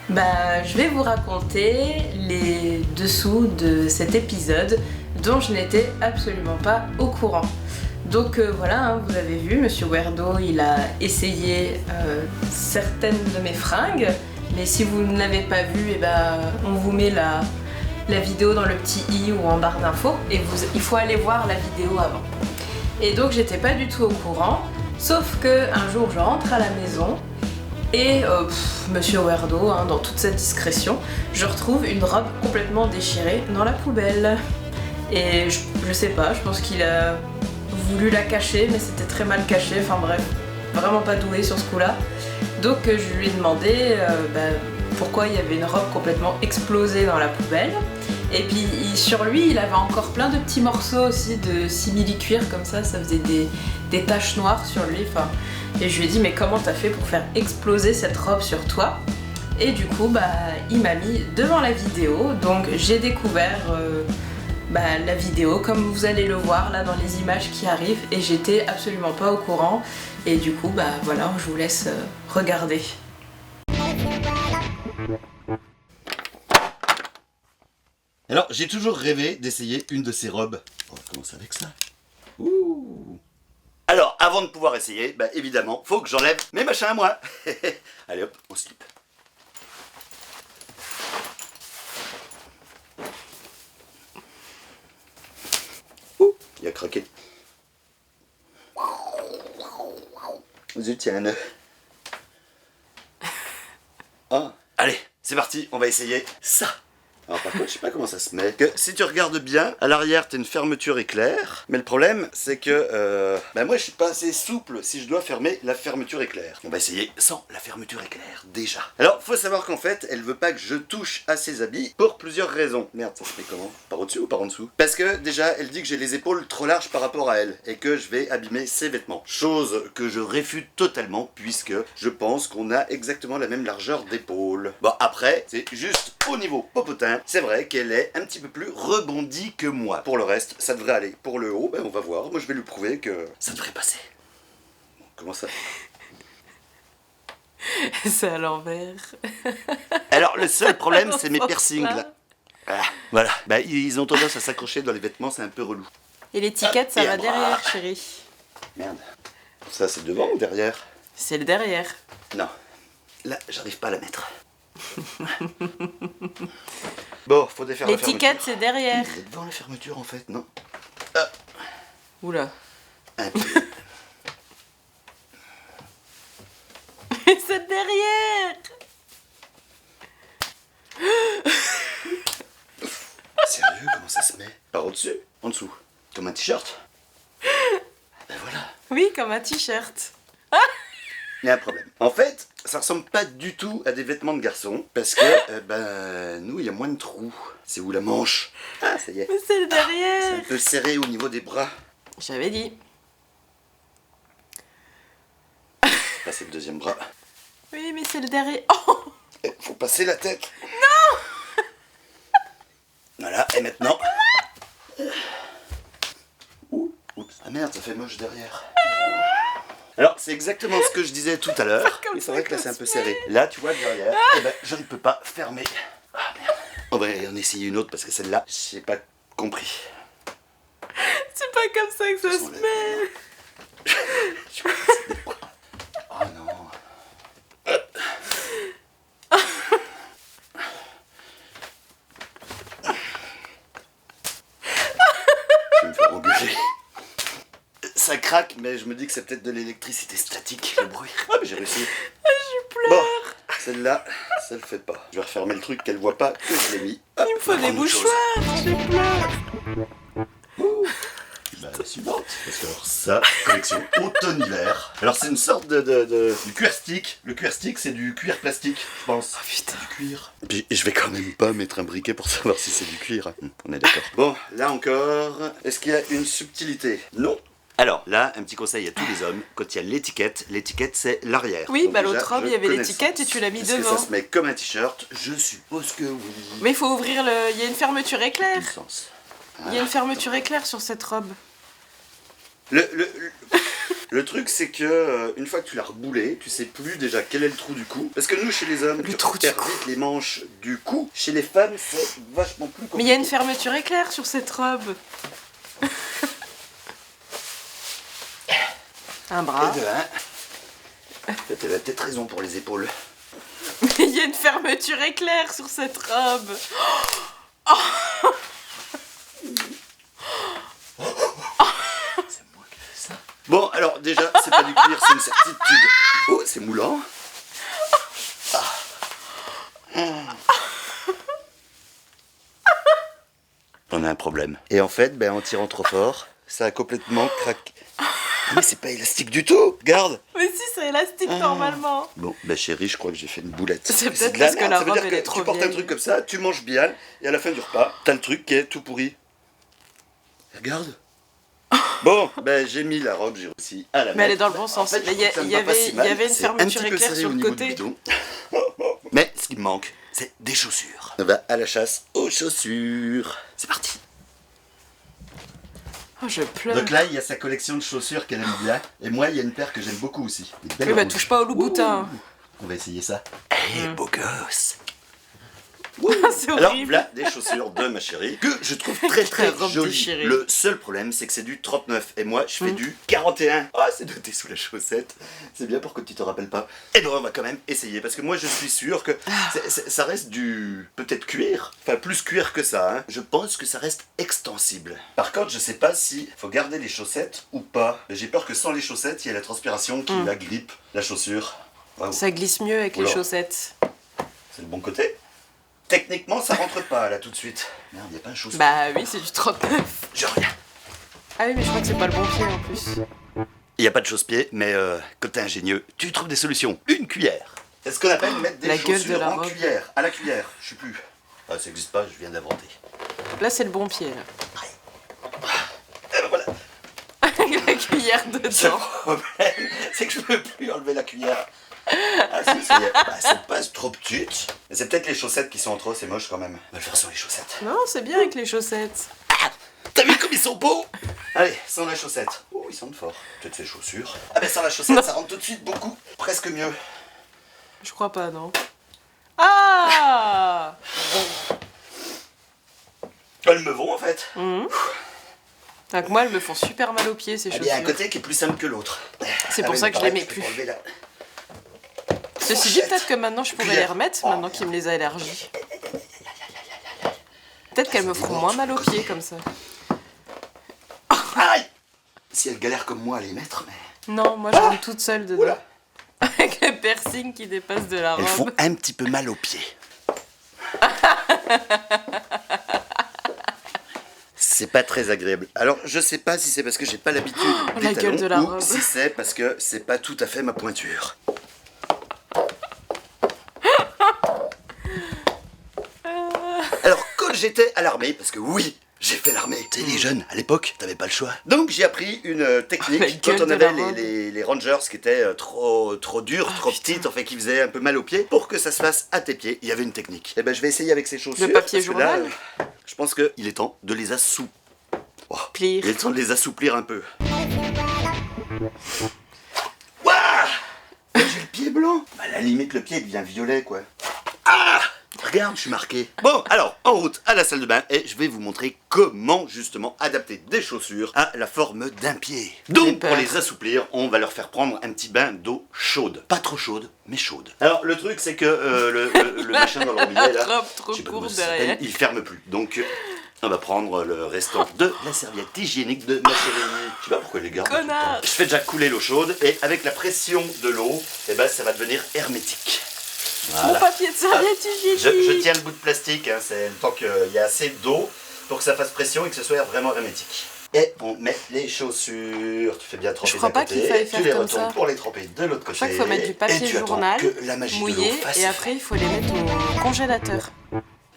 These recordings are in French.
Je vais vous raconter les dessous de cet épisode dont je n'étais absolument pas au courant. Donc voilà, hein, vous avez vu, Monsieur Werdo, il a essayé certaines de mes fringues, mais si vous ne l'avez pas vu, on vous met la vidéo dans le petit i ou en barre d'infos, et il faut aller voir la vidéo avant. Et donc j'étais pas du tout au courant, sauf que un jour je rentre à la maison, et Monsieur Werdo, hein, dans toute sa discrétion, je retrouve une robe complètement déchirée dans la poubelle. Et je sais pas, je pense qu'il a voulu la cacher, mais c'était très mal caché, enfin bref, vraiment pas doué sur ce coup-là. Donc je lui ai demandé pourquoi il y avait une robe complètement explosée dans la poubelle. Et puis sur lui, il avait encore plein de petits morceaux aussi de simili-cuir comme ça faisait des taches noires sur lui. Et je lui ai dit, mais comment t'as fait pour faire exploser cette robe sur toi? Et du coup, il m'a mis devant la vidéo, donc j'ai découvert la vidéo comme vous allez le voir là dans les images qui arrivent, et j'étais absolument pas au courant. Et du coup, voilà, je vous laisse regarder. Alors, j'ai toujours rêvé d'essayer une de ces robes. On va commencer avec ça. Ouh. Alors, avant de pouvoir essayer, évidemment, faut que j'enlève mes machins à moi. Allez hop, on slip. Ouh, il a craqué. Zut, il y a un œuf. Oh, allez, c'est parti, on va essayer ça. Alors par contre, je sais pas comment ça se met. Que si tu regardes bien, à l'arrière, t'as une fermeture éclair. Mais le problème, c'est que moi, je suis pas assez souple si je dois fermer la fermeture éclair. On va essayer sans la fermeture éclair, déjà. Alors, faut savoir qu'en fait, elle veut pas que je touche à ses habits pour plusieurs raisons. Merde, ça se fait comment? Par au-dessus ou par en dessous? Parce que déjà, elle dit que j'ai les épaules trop larges par rapport à elle et que je vais abîmer ses vêtements. Chose que je réfute totalement puisque je pense qu'on a exactement la même largeur d'épaule. Bon, après, c'est juste au niveau popotin. C'est vrai qu'elle est un petit peu plus rebondie que moi. Pour le reste, ça devrait aller. Pour le haut, on va voir. Moi, je vais lui prouver que ça devrait passer. Bon, comment ça? C'est à l'envers. Alors, le seul problème, c'est mes piercings, là. Ah, voilà. Ils ont tendance à s'accrocher dans les vêtements, c'est un peu relou. Et l'étiquette, ça va derrière, chérie. Merde. Ça, c'est devant ou derrière? C'est le derrière. Non. Là, j'arrive pas à la mettre. Bon, faut défaire la fermeture. L'étiquette, c'est derrière. C'est devant la fermeture, en fait, non? Oula. Un peu. C'est derrière. Sérieux, comment ça se met? Par au-dessus? En dessous? Comme un t-shirt? Voilà. Oui, comme un t-shirt. Il y a un problème. En fait, ça ressemble pas du tout à des vêtements de garçon, parce que, nous, il y a moins de trous. C'est où la manche? Ah, ça y est. Mais c'est le derrière. C'est un peu serré au niveau des bras. J'avais dit. Passer le deuxième bras. Oui, mais c'est le derrière. Oh, Faut passer la tête. Non. Voilà, et maintenant... Oups. Ah merde, ça fait moche derrière. Alors, c'est exactement ce que je disais tout à l'heure. Mais c'est vrai que là, c'est un peu serré. Là, tu vois, derrière, je ne peux pas fermer. Ah merde. On va en essayer une autre parce que celle-là, j'ai pas compris. c'est pas comme ça que ça se met. Je vais passer des bras. Oh non. Je vais me faire engueuler. Ça craque, mais je me dis que c'est peut-être de l'électricité statique, le bruit. Ah, mais j'ai réussi. Je pleure. Bon, celle-là, ça le fait pas. Je vais refermer le truc qu'elle voit pas que je l'ai mis. Hop, Il me faut des mouchoirs. Je pleure. La suivante. Parce que alors ça, collection automne-hiver. Alors c'est une sorte du cuir stick. Le cuir stick, c'est du cuir plastique, je pense. Oh putain. Du cuir. Puis je vais quand même pas mettre un briquet pour savoir si c'est du cuir. On est d'accord. Bon, là encore, est-ce qu'il y a une subtilité? Non. Alors là, un petit conseil à tous les hommes, quand il y a l'étiquette c'est l'arrière. Oui, Donc déjà, l'autre robe, je il y avait connais l'étiquette le et tu l'as mis sens. Est-ce devant. que ça se met comme un t-shirt? Je suppose que oui. Mais il faut ouvrir le... Il y a une fermeture éclair. Quel sens? Il y a une fermeture éclair sur cette robe. Le truc, c'est que une fois que tu l'as reboulé, tu sais plus déjà quel est le trou du cou. Parce que nous, chez les hommes, tu perds vite les manches du cou. Chez les femmes, c'est vachement plus compliqué. Mais il y a une fermeture éclair sur cette robe. Un bras. Et de un. T'avais peut-être raison pour les épaules. Mais il y a une fermeture éclair sur cette robe. C'est moi qui fais ça. Bon, alors déjà, c'est pas du cuir, c'est une certitude. Oh, c'est moulant. On a un problème. Et en fait, en tirant trop fort, ça a complètement craqué. Mais c'est pas élastique du tout. Regarde. Mais si, c'est élastique normalement. Bon, chérie, je crois que j'ai fait une boulette. C'est peut-être parce que la robe, elle est trop tu portes vieille. un truc comme ça, tu manges bien, et à la fin du repas, t'as le truc qui est tout pourri. Regarde. Bon, j'ai mis la robe, j'ai réussi à la mettre. Mais elle est dans le bon sens. En fait, Mais il y avait une fermeture éclair sur le côté. Mais ce qui me manque, c'est des chaussures. On va à la chasse aux chaussures. C'est parti. Oh, je pleure. Donc là, il y a sa collection de chaussures qu'elle aime bien. Et moi, il y a une paire que j'aime beaucoup aussi. Oui, touche pas au loup-boutin. On va essayer ça. Beau gosse. C'est Alors horrible. là, des chaussures de ma chérie que je trouve très très robe jolies. déchirée. Le seul problème, c'est que c'est du 39 et moi, je fais du 41. Ah, c'est noté sous la chaussette. C'est bien pour que tu te rappelles pas. Et ben, on va quand même essayer parce que moi, je suis sûr que ça reste du peut-être cuir. Enfin, plus cuir que ça. Hein. Je pense que ça reste extensible. Par contre, je sais pas si faut garder les chaussettes ou pas. J'ai peur que sans les chaussettes, il y a la transpiration qui agrippe la chaussure. Wow. Ça glisse mieux avec les chaussettes. C'est le bon côté. Techniquement, ça rentre pas là tout de suite. Merde, y a pas un chaussette. Bah oui, c'est du 39. Je reviens. Ah oui, mais je crois que c'est pas le bon pied en plus. Il n'y a pas de chausse-pied, mais quand t'es ingénieux, tu trouves des solutions. Une cuillère. C'est ce qu'on appelle mettre des la gueule de chaussures la en robe. cuillère. À la cuillère, je sais plus. Ah, ça n'existe pas, je viens d'inventer. Là, c'est le bon pied. Là. Et ben voilà. La cuillère Le dedans. problème, c'est que je peux plus enlever la cuillère. Ah, c'est pas trop petite. Mais c'est peut-être les chaussettes qui sont en trop, c'est moche quand même. On va le faire sur les chaussettes. Non, c'est bien avec les chaussettes. Ah, t'as vu comme ils sont beaux? Allez, sans la chaussette. Oh, ils sentent fort. Peut-être ces chaussures. Ah sans la chaussette, ça rentre tout de suite beaucoup. Presque mieux. Je crois pas, non. Ah Elles me vont en fait. Donc moi, elles me font super mal aux pieds, ces Il y a un chaussures. côté qui est plus simple que l'autre. C'est pour ça que je les mets plus. Ceci dit, peut-être que maintenant, je pourrais les remettre, maintenant qu'il me les a élargis. Peut-être qu'elles me feront moins mal aux pieds, comme ça. Aïe! Si elle galère comme moi à les mettre, mais... Non, moi, je rentre toute seule dedans. Oula. Avec le piercing qui dépasse de la robe. Elles font un petit peu mal aux pieds. C'est pas très agréable. Alors, je sais pas si c'est parce que j'ai pas l'habitude des la gueule talons, de la ou robe. si c'est parce que c'est pas tout à fait ma pointure. Alors, quand j'étais à l'armée, parce que oui, j'ai fait l'armée. Tu sais, les jeunes, à l'époque, t'avais pas le choix. Donc, j'ai appris une La technique gueule quand on de la avait robe. les rangers qui étaient trop dures, trop petites, en fait, qui faisaient un peu mal aux pieds. Pour que ça se fasse à tes pieds, il y avait une technique. Et ben, je vais essayer avec ces chaussures. Le papier parce que là, journal. je pense qu'il est temps de les assouplir. Oh, Plier. il est temps de les assouplir un peu. Waouh! J'ai le pied blanc. À la limite, le pied devient violet, quoi. Ah! Regarde, je suis marqué. Bon, alors, en route à la salle de bain, et je vais vous montrer comment, justement, adapter des chaussures à la forme d'un pied. Donc, pour les assouplir, on va leur faire prendre un petit bain d'eau chaude. Pas trop chaude, mais chaude. Alors, le truc, c'est que le machin dans le robinet, là, robe trop je sais pas comment courte ça s'appelle, derrière. il ferme plus. Donc, on va prendre le restant de la serviette hygiénique de ma chérie. Je sais pas pourquoi les gars. Connard. Je fais déjà couler l'eau chaude, et avec la pression de l'eau, eh ben, ça va devenir hermétique. Mon Voilà. papier de serviette hygiénique. Je tiens le bout de plastique, hein, c'est le temps qu'il y a assez d'eau pour que ça fasse pression et que ce soit vraiment hermétique. Et on met les chaussures, tu fais bien tremper Je crois d'un pas côté, qu'il faille tu faire les comme retournes ça. pour les tremper de l'autre côté. Je crois qu'il faut mettre du et papier tu attends journal que la magie de mouillé l'eau fasse et après il faut les mettre au congélateur.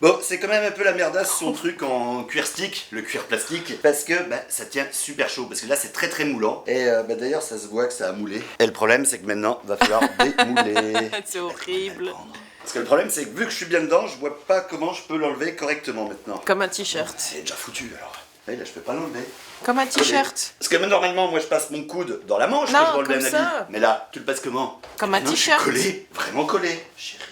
Bon, c'est quand même un peu la merdasse son truc en cuir stick, le cuir plastique, parce que ça tient super chaud, parce que là c'est très très moulant, et d'ailleurs ça se voit que ça a moulé. Et le problème c'est que maintenant, va falloir démouler. C'est horrible. Parce que le problème c'est que vu que je suis bien dedans, je vois pas comment je peux l'enlever correctement maintenant. Comme un t-shirt. C'est déjà foutu alors. Ouais, là, je peux pas l'enlever. Comme un t-shirt. Parce que normalement, moi, je passe mon coude dans la manche Non, quand je vais enlever comme un ça. habit. Mais là, tu le passes comment? Comme un Non, je suis t-shirt. collé, vraiment collé. Chérie.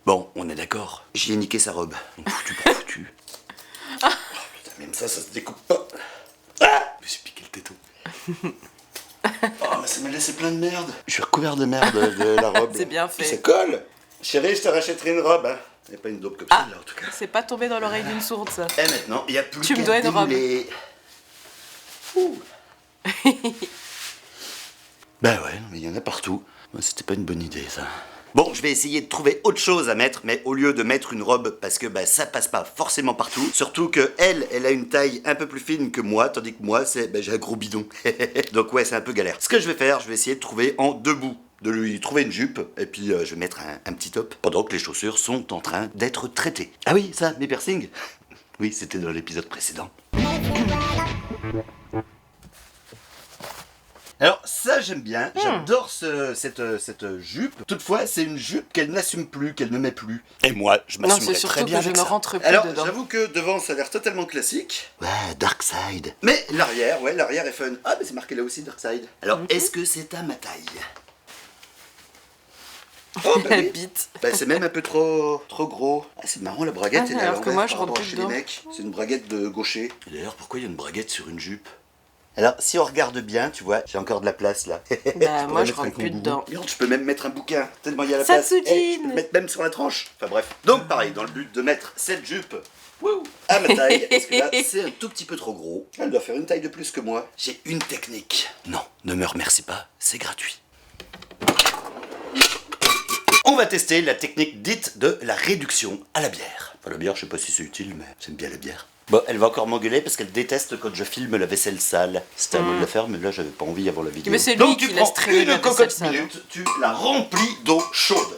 Bon, on est d'accord. J'y ai niqué sa robe. Donc foutu pour foutu. Oh, putain, même ça se découpe pas. Ah, je me suis piqué le téton. Oh, mais ça m'a laissé plein de merde. Je suis recouvert de merde de la robe. C'est bien fait. Puis ça colle. Chérie, je te rachèterai une robe. Hein. Et pas une dope comme celle-là, en tout cas. C'est pas tombé dans l'oreille d'une sourde, ça. Et maintenant, il n'y a plus Tu me qu'à dois une robe. démouler. Ouh. Bah ouais, non, mais il y en a partout. Moi, c'était pas une bonne idée, ça. Bon, je vais essayer de trouver autre chose à mettre, mais au lieu de mettre une robe, parce que bah, ça passe pas forcément partout, surtout que elle a une taille un peu plus fine que moi, tandis que moi, j'ai un gros bidon. Donc ouais, c'est un peu galère. Ce que je vais faire, je vais essayer de trouver en deux bouts, de lui trouver une jupe, et puis je vais mettre un petit top, pendant que les chaussures sont en train d'être traitées. Ah oui, ça, mes piercings. Oui, c'était dans l'épisode précédent. Alors ça j'aime bien, j'adore cette jupe. Toutefois c'est une jupe qu'elle n'assume plus, qu'elle ne met plus. Et moi je Non, m'assumerai c'est très surtout bien que je avec ne ça. rentre plus Alors dedans. j'avoue que devant ça a l'air totalement classique. Ouais, Darkside. Mais l'arrière, ouais, l'arrière est fun. Ah mais c'est marqué là aussi Darkside. Alors est-ce que c'est à ma taille? Oh bah La oui. bite. Bah, c'est même un peu trop gros. Ah c'est marrant la braguette Ah, elle est à alors que l'envers moi, je par rentre rapport plus chez les dedans. mecs. C'est une braguette de gaucher. Et d'ailleurs pourquoi il y a une braguette sur une jupe? Alors, si on regarde bien, tu vois, j'ai encore de la place là. Bah, moi, je mettre un rentre plus kangourou. dedans. Regarde, je peux même mettre un bouquin, tellement il y a la Satsujin. place. Je peux le mettre même sur la tranche. Enfin bref. Donc, pareil, dans le but de mettre cette jupe à ma taille, parce que là, c'est un tout petit peu trop gros. Elle doit faire une taille de plus que moi. J'ai une technique. Non, ne me remercie pas, c'est gratuit. On va tester la technique dite de la réduction à la bière. Enfin, la bière, je sais pas si c'est utile, mais j'aime bien la bière. Bon, elle va encore m'engueuler parce qu'elle déteste quand je filme la vaisselle sale. C'était à moi de la faire, mais là, j'avais pas envie avant la vidéo. Mais c'est lui donc, qui tu laisse prends traîner la une vaisselle cocotte sale. minute, tu la remplis d'eau chaude.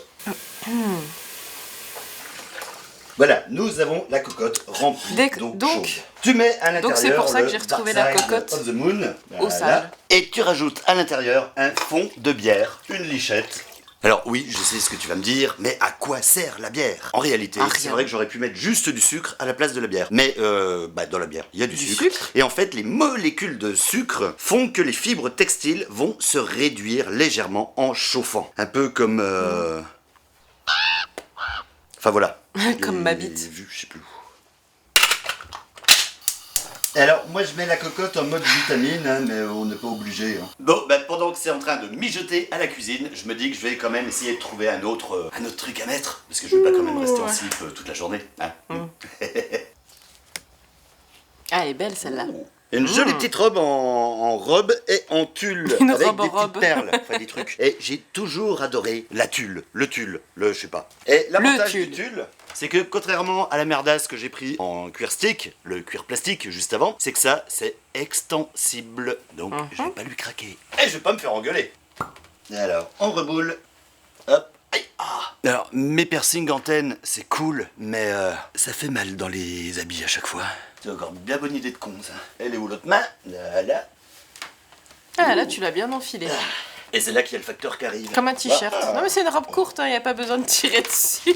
Voilà, nous avons la cocotte remplie d'eau donc- chaude. Tu mets à l'intérieur c'est pour ça que le j'ai retrouvé la Dark Side cocotte of the Moon, au sale. et tu rajoutes à l'intérieur un fond de bière, une lichette. Alors oui, je sais ce que tu vas me dire, mais à quoi sert la bière? En réalité, À c'est rien. vrai que j'aurais pu mettre juste du sucre à la place de la bière. Mais dans la bière, il y a du sucre. sucre Et en fait, les molécules de sucre font que les fibres textiles vont se réduire légèrement en chauffant. Un peu comme... Enfin voilà. Comme ma Je l'ai bite. vu, je sais plus où. Alors, moi je mets la cocotte en mode vitamine, hein, mais on n'est pas obligé. Hein. Bon, pendant que c'est en train de mijoter à la cuisine, je me dis que je vais quand même essayer de trouver un autre truc à mettre. Parce que je vais pas quand même rester en Ouais. slip toute la journée. Hein. Ah, elle est belle celle-là. Une jolie petite robe en robe et en tulle. Une avec robe en des petites robe. perles, enfin des trucs. Et j'ai toujours adoré la tulle, le je sais pas. Et l'avantage du tulle, c'est que contrairement à la merdasse que j'ai pris en cuir stick, le cuir plastique juste avant, c'est que ça, c'est extensible. Donc je vais pas lui craquer. Et je vais pas me faire engueuler. Et alors, on reboule. Hop. Aïe, ah. Alors, mes piercings antennes, c'est cool, mais ça fait mal dans les habits à chaque fois. C'est encore une bien bonne idée de con, ça. Elle est où l'autre main? Là. Ah, là, tu l'as bien enfilé. Et c'est là qu'il y a le facteur qui arrive. Comme un t-shirt. Ah. Non, mais c'est une robe courte, il n'y a pas besoin de tirer dessus.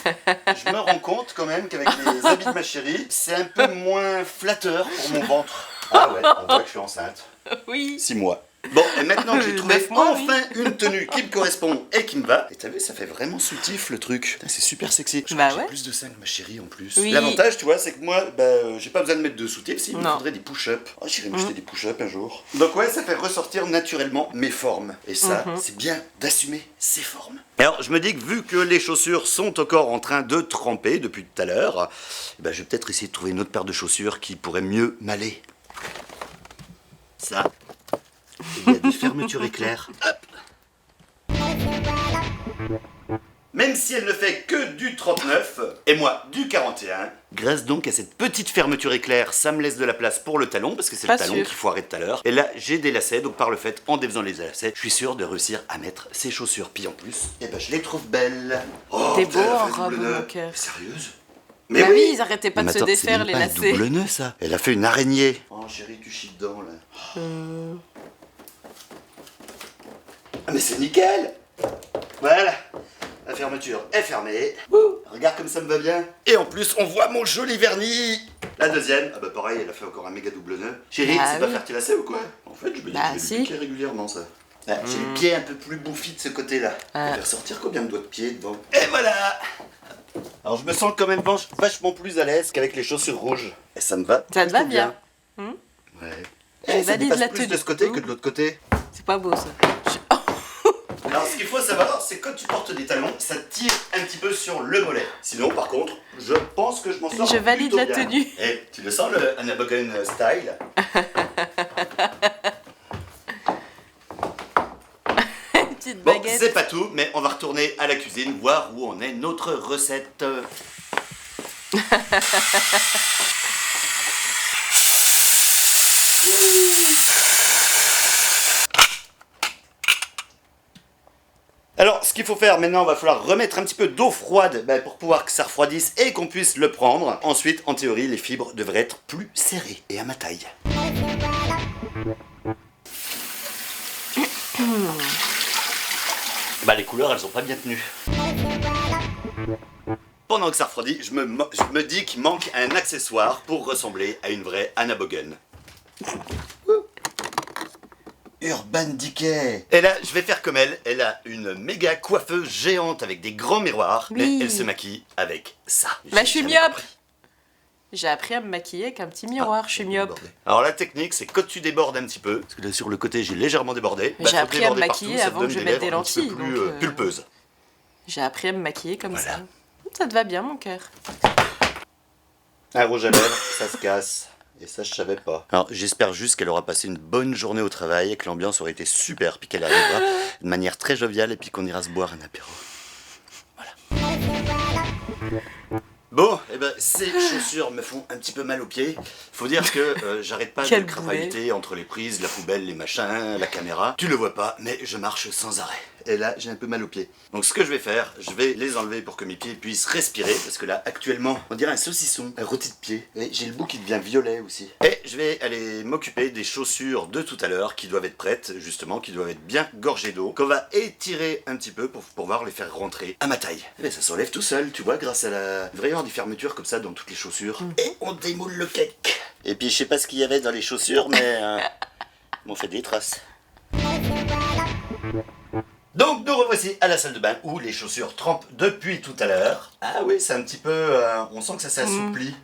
Je me rends compte quand même qu'avec les habits de ma chérie, c'est un peu moins flatteur pour mon ventre. Ah ouais, on voit que je suis enceinte. Oui. 6 mois. Bon, et maintenant que j'ai trouvé 9 mois, enfin une tenue qui me correspond et qui me va, et t'as vu, ça fait vraiment soutif le truc. Putain, c'est super sexy. Je crois Bah que j'ai ouais. plus de seins que ma chérie en plus. Oui. L'avantage, tu vois, c'est que moi, j'ai pas besoin de mettre de soutif, si, il me Non. faudrait des push-ups. Oh, j'irai m'acheter des push-ups un jour. Donc ouais, ça fait ressortir naturellement mes formes. Et ça, c'est bien d'assumer ses formes. Alors, je me dis que vu que les chaussures sont encore en train de tremper depuis tout à l'heure, je vais peut-être essayer de trouver une autre paire de chaussures qui pourrait mieux m'aller. Ça. Il y a des fermetures éclairs. Hop. Même si elle ne fait que du 39, et moi du 41, grâce donc à cette petite fermeture éclair, ça me laisse de la place pour le talon, parce que c'est Pas le talon sûr. qu'il faut arrêter tout à l'heure. Et là, j'ai des lacets, donc par le fait, en défaisant les lacets, je suis sûr de réussir à mettre ces chaussures. Puis en plus, je les trouve belles. Oh, T'es putain, beau elle a en fait robe, double nœud. mon cœur. Mais sérieuse? Bah oui, ils arrêtaient pas de Mais se attends, défaire, c'est les même pas lacets. un double nœud, ça. Elle a fait une araignée. Oh chérie, tu chies dedans là. Ah mais c'est nickel. Voilà. La fermeture est fermée. Wouh, regarde comme ça me va bien. Et en plus, on voit mon joli vernis. La deuxième, ah bah pareil, elle a fait encore un méga double nœud. Chérie, c'est pas faire tes lacets ou quoi? En fait, je me dis que je vais piquer régulièrement ça. Ah, j'ai le pied un peu plus bouffi de ce côté-là. Je vais ressortir combien de doigts de pied devant? Et voilà. Alors je me sens quand même vachement plus à l'aise qu'avec les chaussures rouges. Et ça me va. Ça te va bien. Ouais. Ça dépasse plus de ce côté que de l'autre côté. C'est pas beau ça. Alors ce qu'il faut savoir, c'est que quand tu portes des talons, ça tire un petit peu sur le mollet. Sinon par contre, je pense que je m'en sors. Je valide la bien. tenue. Et tu le sens le Anabogan style? Bon, c'est pas tout, mais on va retourner à la cuisine, voir où en est notre recette. Alors, ce qu'il faut faire maintenant, il va falloir remettre un petit peu d'eau froide pour pouvoir que ça refroidisse et qu'on puisse le prendre. Ensuite, en théorie, les fibres devraient être plus serrées et à ma taille. Les couleurs, elles sont pas bien tenues. Pendant que ça refroidit, je me dis qu'il manque un accessoire pour ressembler à une vraie Anabogan. Urban Decay. Et là, je vais faire comme elle. Elle a une méga coiffeuse géante avec des grands miroirs, mais elle se maquille avec ça. Je suis myope. J'ai appris à me maquiller avec un petit miroir, je suis myope. Alors la technique, c'est quand tu débordes un petit peu, parce que là sur le côté j'ai légèrement débordé. J'ai appris à me maquiller avant que je mette des lentilles. Plus pulpeuse. J'ai appris à me maquiller comme ça. Ça te va bien mon cœur. Un rouge à lèvres, ça se casse. Et ça je savais pas. Alors j'espère juste qu'elle aura passé une bonne journée au travail et que l'ambiance aurait été super, puis qu'elle arrivera de manière très joviale et puis qu'on ira se boire un apéro. Voilà. Bon, ces chaussures me font un petit peu mal aux pieds. Faut dire que j'arrête pas de crapahuter entre les prises, la poubelle, les machins, la caméra. Tu le vois pas, mais je marche sans arrêt. Et là, j'ai un peu mal aux pieds. Donc ce que je vais faire, je vais les enlever pour que mes pieds puissent respirer. Parce que là, actuellement, on dirait un saucisson, un rôti de pied. Et j'ai le bout qui devient violet aussi. Et je vais aller m'occuper des chaussures de tout à l'heure qui doivent être prêtes, justement, qui doivent être bien gorgées d'eau. Qu'on va étirer un petit peu pour pouvoir les faire rentrer à ma taille. Et ça s'enlève tout seul, tu vois, grâce à la... Il devrait y avoir des fermetures comme ça dans toutes les chaussures. Et on démoule le cake. Et puis je sais pas ce qu'il y avait dans les chaussures, mais... ils m'ont fait des traces. Donc nous revoici à la salle de bain où les chaussures trempent depuis tout à l'heure. Ah oui, c'est un petit peu... on sent que ça s'assouplit.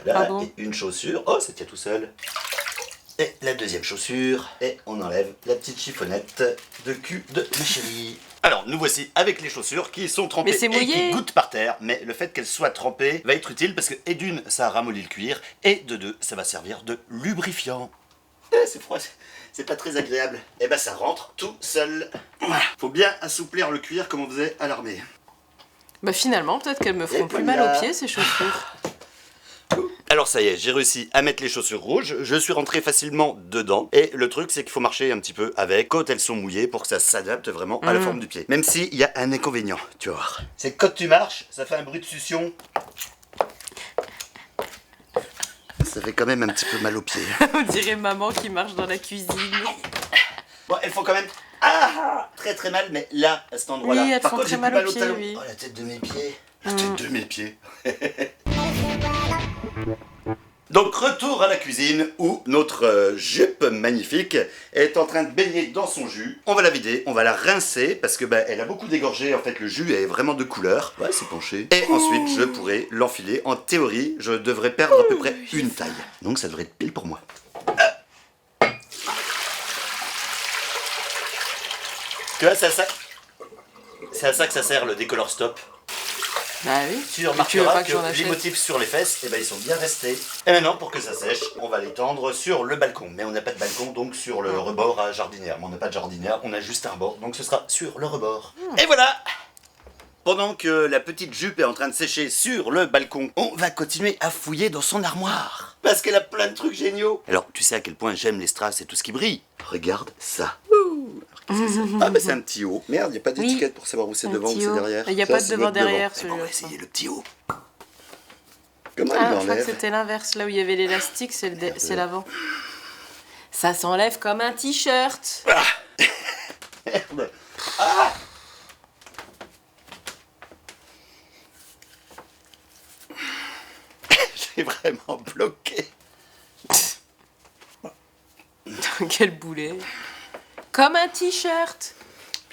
Voilà, et une chaussure. Oh, ça tient tout seul. Et la deuxième chaussure. Et on enlève la petite chiffonnette de cul de ma chérie. Alors nous voici avec les chaussures qui sont trempées et qui goûtent par terre. Mais le fait qu'elles soient trempées va être utile parce que, et d'une, ça ramollit le cuir. Et de deux, ça va servir de lubrifiant. C'est froid, c'est pas très agréable. Et ça rentre tout seul. Voilà. Faut bien assouplir le cuir comme on faisait à l'armée. Finalement, peut-être qu'elles me feront plus mal aux pieds ces chaussures. Alors ça y est, j'ai réussi à mettre les chaussures rouges, je suis rentré facilement dedans. Et le truc, c'est qu'il faut marcher un petit peu avec quand elles sont mouillées pour que ça s'adapte vraiment à la forme du pied. Même s'il y a un inconvénient, tu vas voir. C'est que quand tu marches, ça fait un bruit de succion. Ça fait quand même un petit peu mal aux pieds. On dirait maman qui marche dans la cuisine. Bon, elles font quand même très très mal, mais là, à cet endroit-là. Oui, elles font très mal aux pieds, oui. Oh, la tête de mes pieds. La tête de mes pieds. Donc retour à la cuisine où notre jupe magnifique est en train de baigner dans son jus. On va la vider, on va la rincer parce que elle a beaucoup dégorgé, en fait le jus est vraiment de couleur. Ouais, c'est penché. Et ensuite je pourrai l'enfiler. En théorie, je devrais perdre à peu près une taille. Donc ça devrait être pile pour moi. Tu vois, c'est à ça que ça sert le décolor stop. Bah oui. Tu remarqueras que les motifs sur les fesses, ils sont bien restés. Et maintenant, pour que ça sèche, on va les tendre sur le balcon. Mais on n'a pas de balcon, donc sur le rebord à jardinière. Mais on n'a pas de jardinière, on a juste un rebord, donc ce sera sur le rebord. Et voilà! Pendant que la petite jupe est en train de sécher sur le balcon, on va continuer à fouiller dans son armoire. Parce qu'elle a plein de trucs géniaux. Alors, tu sais à quel point j'aime les strass et tout ce qui brille. Regarde ça. C'est un petit haut. Merde, il n'y a pas d'étiquette pour savoir où c'est devant ou c'est derrière. Il n'y a pas de devant-derrière celui-là. On va essayer le petit haut. Comment il je crois que c'était l'inverse. Là où il y avait l'élastique, c'est l'avant. Ça s'enlève comme un t-shirt. Merde. suis vraiment bloqué. Quel boulet. Comme un t-shirt.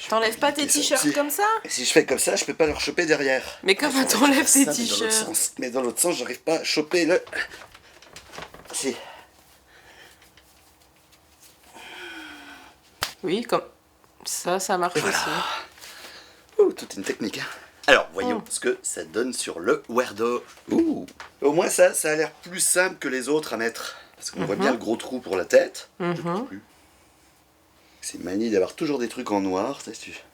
T'enlèves pas tes t-shirts comme ça? Si je fais comme ça, je peux pas leur choper derrière. Mais comment t'enlèves tes Ça, t-shirts? mais dans l'autre sens, j'arrive pas à choper le... Si. Oui, comme ça marche Voilà. aussi. Ouh, toute une technique. Hein. Alors, voyons ce que ça donne sur le Weirdo. Ouh. Au moins ça a l'air plus simple que les autres à mettre. Parce qu'on voit bien le gros trou pour la tête. C'est manie d'avoir toujours des trucs en noir. Ça,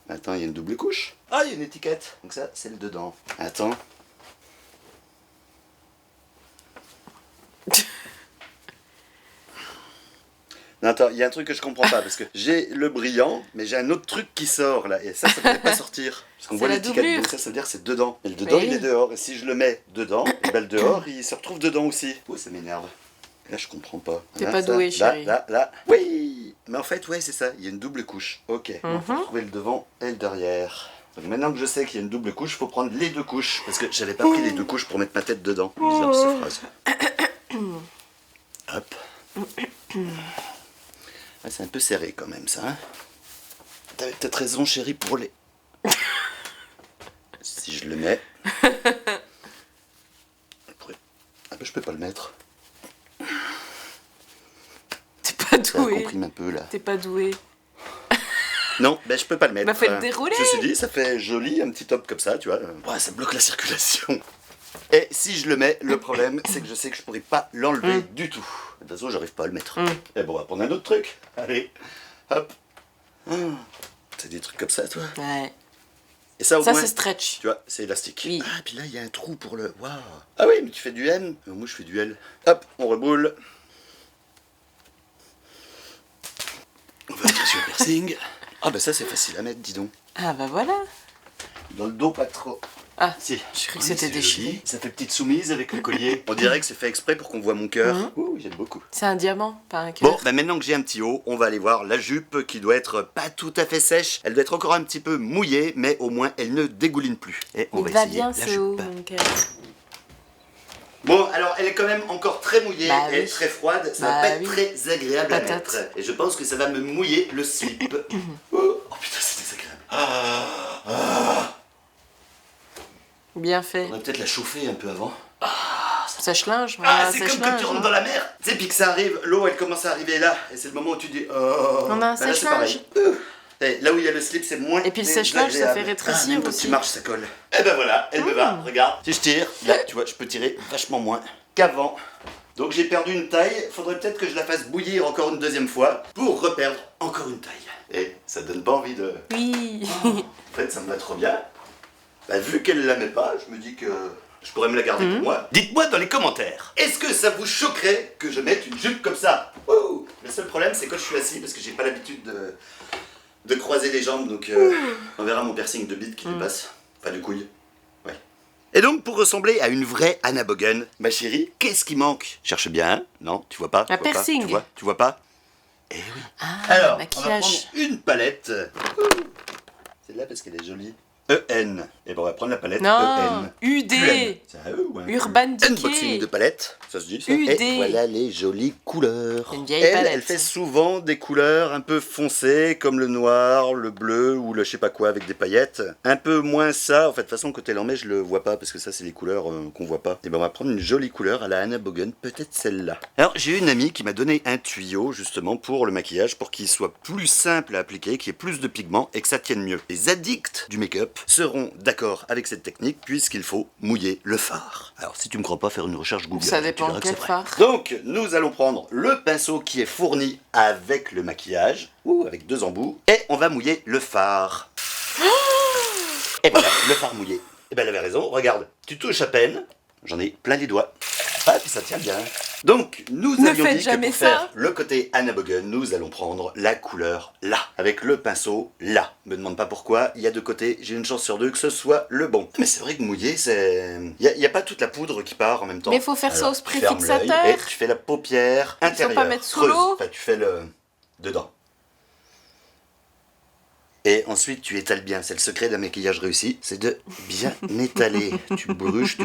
Attends, il y a une double couche. Ah, il y a une étiquette. Donc ça, c'est le dedans. Attends. Non, attends, il y a un truc que je comprends pas. Parce que j'ai le brillant, mais j'ai un autre truc qui sort là. Et ça devrait pas sortir. Parce qu'on C'est voit la l'étiquette. doublure. Donc ça veut dire que c'est dedans. Et le dedans, Oui. il est dehors. Et si je le mets dedans, et ben le dehors, il se retrouve dedans aussi. Oh, ça m'énerve. Là, je comprends pas. T'es Là, pas ça, doué, chérie. Là. Oui. Mais en fait, ouais, c'est ça. Il y a une double couche. Ok. On va trouver le devant et le derrière. Donc maintenant que je sais qu'il y a une double couche, il faut prendre les deux couches. Parce que j'avais pas pris les deux couches pour mettre ma tête dedans. Bizarre ces phrases. Hop. Ouais, c'est un peu serré quand même ça. Hein. T'avais peut-être raison chérie pour les... Si je le mets... Ah bah je peux pas le mettre. T'es pas Ça doué. comprime un peu là. T'es pas doué. Non, ben je peux pas le mettre. Bah fais-le dérouler. Ceci dit, ça fait joli, un petit top comme ça, tu vois. Ouais, ça bloque la circulation. Et si je le mets, le problème, c'est que je sais que je pourrais pas l'enlever du tout. De toute façon, j'arrive pas à le mettre. Et bon, on va prendre un autre truc. Allez, hop. C'est des trucs comme ça, toi. Ouais. Et ça, au Ça moins, c'est stretch. tu vois, c'est élastique. Oui. Ah, puis là, il y a un trou pour le... Waouh. Ah oui, mais tu fais du M. Moi, je fais du L. Hop, on reboule. On va tirer sur le piercing. Ah bah ça, c'est facile à mettre, dis donc. Ah bah voilà. Dans le dos, pas trop. Ah, Si. je crois que Oui, c'était c'est déchiré. joli. Ça fait petite soumise avec le collier. On dirait que c'est fait exprès pour qu'on voit mon cœur. Ouh, j'aime beaucoup. C'est un diamant, pas un cœur. Bon, bah maintenant que j'ai un petit haut, on va aller voir la jupe qui doit être pas tout à fait sèche. Elle doit être encore un petit peu mouillée, mais au moins elle ne dégouline plus. Et on Il va va essayer bien la ce haut, jupe. mon cœur. Bon, alors elle est quand même encore très mouillée Bah et oui. très froide. Ça Bah va pas être oui. très agréable à Patate. mettre. Et je pense que ça va me mouiller le slip. Oh putain, c'est désagréable. Bien fait. On va peut-être la chauffer un peu avant. Sèche-linge. Ah, voilà, c'est comme quand sèche-linge, tu rentres hein. dans la mer. Tu sais, puis que ça arrive, l'eau elle commence à arriver là. Et c'est le moment où tu dis oh. On a un Bah là, c'est sèche-linge. pareil. Et là où il y a le slip, c'est moins. Et puis le sèche-linge, ça fait désagréable. rétrécir même quand aussi. tu marches, ça colle. Et ben voilà, elle me va. Regarde, si je tire, là, tu vois, je peux tirer vachement moins qu'avant. Donc j'ai perdu une taille. Faudrait peut-être que je la fasse bouillir encore une deuxième fois pour reperdre encore une taille. Et ça donne pas envie de. Oui. En fait, ça me va trop bien. Bah, vu qu'elle la met pas, je me dis que je pourrais me la garder pour moi. Dites-moi dans les commentaires, est-ce que ça vous choquerait que je mette une jupe comme ça? Ouh. Le seul problème, c'est quand je suis assis, parce que j'ai pas l'habitude de croiser les jambes, donc on verra mon piercing de bite qui dépasse. Enfin, de couille. Ouais. Et donc, pour ressembler à une vraie Anna Bogan, ma chérie, qu'est-ce qui manque? Cherche bien, hein? Non, tu vois pas? Un Tu vois pas piercing. Tu vois pas? Eh oui. Ah, Alors, on va maquillage. prendre une palette. Celle-là parce qu'elle est jolie. EN. Et bon, on va prendre la palette Non, EN. UD. C'est un E ou un U? Urban Decay. Unboxing de palette, ça se dit ça. UD. Et voilà les jolies couleurs. Une vieille Elle, palette. elle fait souvent des couleurs un peu foncées, comme le noir, le bleu ou le je sais pas quoi avec des paillettes. Un peu moins ça. En fait, de toute façon, quand elle en met, je le vois pas parce que ça, c'est les couleurs qu'on voit pas. Et ben, on va prendre une jolie couleur à la Anna Bogan, peut-être celle-là. Alors, j'ai une amie qui m'a donné un tuyau justement pour le maquillage, pour qu'il soit plus simple à appliquer, qu'il y ait plus de pigments et que ça tienne mieux. Les addicts du make-up seront d'accord avec cette technique puisqu'il faut mouiller le fard. Alors, si tu me crois pas, faire une recherche Google. Ça tu dépend verras que quel c'est vrai. fard. Donc, nous allons prendre le pinceau qui est fourni avec le maquillage, ou avec deux embouts, et on va mouiller le fard. Et voilà, le fard mouillé. Et ben, elle avait raison, regarde, tu touches à peine, j'en ai plein les doigts. Ah, puis ça tient bien. Donc, nous Ne avions faites dit que jamais pour ça. faire le côté Anna Bogan, nous allons prendre la couleur là, avec le pinceau là. Me demande pas pourquoi, il y a deux côtés, j'ai une chance sur deux que ce soit le bon. Mais c'est vrai que mouiller, c'est... Il y a pas toute la poudre qui part en même temps. Mais faut faire ça Alors, au spray tu fermes fixateur. l'œil Et tu fais la paupière intérieure. pas mettre sous creuse. l'eau. Enfin, tu fais le... dedans. Et ensuite, tu étales bien. C'est le secret d'un maquillage réussi, c'est de bien étaler. Tu bruches,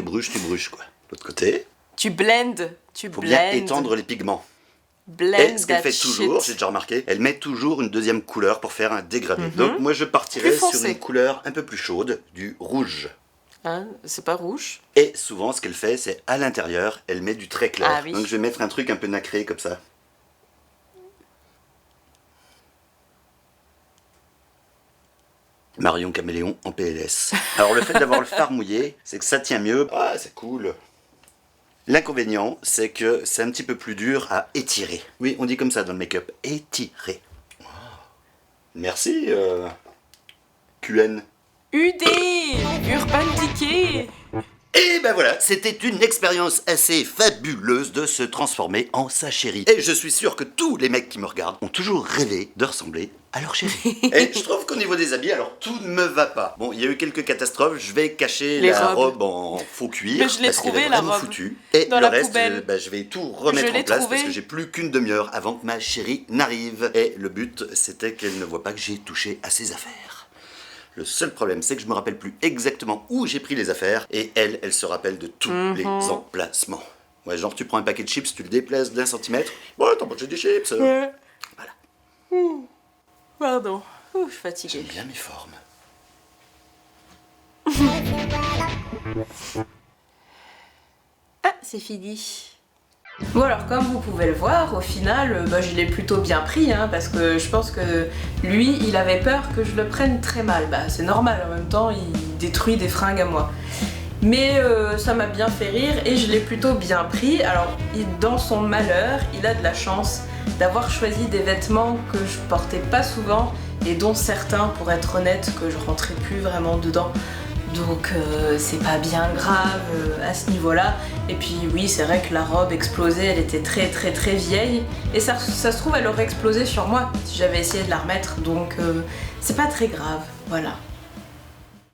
quoi. L'autre côté. Tu blends. Faut bien étendre les pigments. Blend Et ce qu'elle that fait toujours, shit. j'ai déjà remarqué, elle met toujours une deuxième couleur pour faire un dégradé. Donc moi je partirais Plus sur foncé. une couleur un peu plus chaude, du rouge. Hein, c'est pas rouge. Et souvent ce qu'elle fait, c'est à l'intérieur, elle met du très clair. Ah oui. Donc je vais mettre un truc un peu nacré comme ça. Marion Caméléon en PLS. Alors le fait d'avoir le fard mouillé, c'est que ça tient mieux. Ah, c'est cool. L'inconvénient, c'est que c'est un petit peu plus dur à étirer. Oui, on dit comme ça dans le make-up. Étirer. Oh. Merci, QN. UD Urban Decay. Et ben voilà, c'était une expérience assez fabuleuse de se transformer en sa chérie. Et je suis sûr que tous les mecs qui me regardent ont toujours rêvé de ressembler à leur chérie. Et je trouve qu'au niveau des habits, alors tout ne me va pas. Bon, il y a eu quelques catastrophes, je vais cacher Les la robes. robe en faux cuir. Mais je l'ai parce qu'elle trouvée, est la vraiment robe. foutue. Et Dans le la reste, poubelle. je vais tout remettre Je l'ai en place trouvée. parce que j'ai plus qu'une demi-heure avant que ma chérie n'arrive. Et le but, c'était qu'elle ne voit pas que j'ai touché à ses affaires. Le seul problème, c'est que je me rappelle plus exactement où j'ai pris les affaires, et elle se rappelle de tous les emplacements. Ouais, genre tu prends un paquet de chips, tu le déplaces d'1 centimètre. Ouais, t'as mangé des chips. Ouais. Voilà. Pardon. Ouh, je suis fatiguée. J'aime bien mes formes. Ah, c'est fini. Bon alors comme vous pouvez le voir, au final, je l'ai plutôt bien pris, hein, parce que je pense que lui, il avait peur que je le prenne très mal. Bah c'est normal, en même temps, il détruit des fringues à moi. Mais ça m'a bien fait rire et je l'ai plutôt bien pris. Alors dans son malheur, il a de la chance d'avoir choisi des vêtements que je portais pas souvent et dont certains, pour être honnête, que je rentrais plus vraiment dedans. Donc c'est pas bien grave à ce niveau-là. Et puis oui, c'est vrai que la robe explosée, elle était très très très vieille. Et ça se trouve, elle aurait explosé sur moi si j'avais essayé de la remettre. Donc c'est pas très grave, voilà.